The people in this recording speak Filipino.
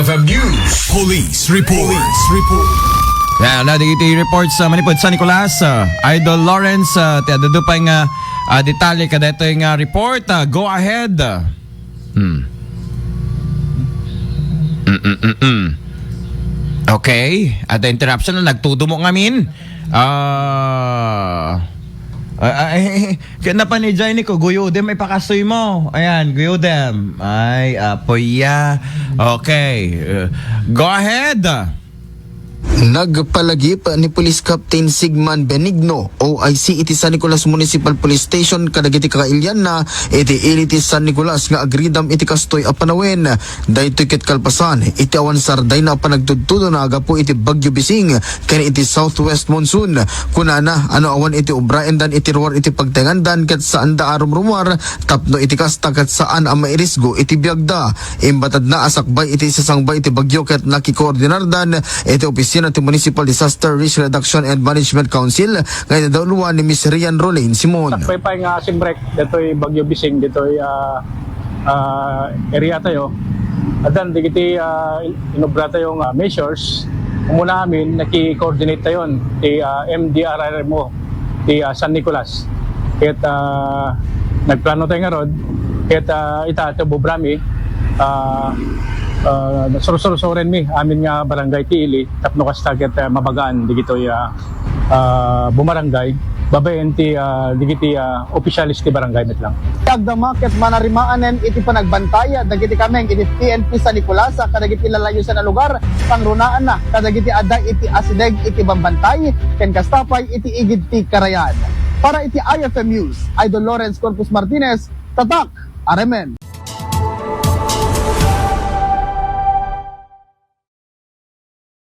IFM News. Police Report. Yeah, na digiti reports sa Manipod San Nicolas, Idol Lawrence, tiadado pa nga detalye kada ito yung report. Go ahead. Okay, at interruption na nagtudo mo ngamin. Kaya napanijay ni ko, guyodem ay pakasoy mo. Ayan, guyodem. Ay, apoya. Okay, go ahead. Nagpalagip ni Police Captain Sigman Benigno OIC iti San Nicolas Municipal Police Station kadagiti kakailyan na iti iliti San Nicolas nga agridam iti kastoy a panawen daytoy ket kalpasan iti awan sarday na panagtudtudo na agapo iti Bagyo Bising ken iti southwest monsoon kunana ano awan iti ubraendan iti ruwar iti pagtengandan ket saan da arum rumar tapno iti kasta ket saan ang mairisgo iti biagda imbatad na asakbay iti sasangbay iti bagyo ket nakikoordinardan iti opisina ti Municipal Disaster Risk Reduction and Management Council ngayon dauluan ni Miss Rian Rolin Simon. Sakpay nga simbrek dito'y Bagyo Bising dito'y area tayo at then digiti inobra tayong measures muna amin naki-coordinate tayon ti MDRRMO ti San Nicolas ket nagplano tayo nga rod ket ita ito bubrami sorsoren mi amin nga barangay ti Ili tapno kasta ket mabagaan digitoy bumarangay babayen ti digiti officialis ti barangay met lang Agdama ket manarimaanen iti panagbantaya dagiti kameng iti PNP San Nicolas kadagiti lalayo sa lugar pangrunaan na kadagiti adda iti asideg iti bambantay ken kastapay iti igid ti Karayan para iti IFM News Idol Lawrence Corpus Martinez tatak Aremen.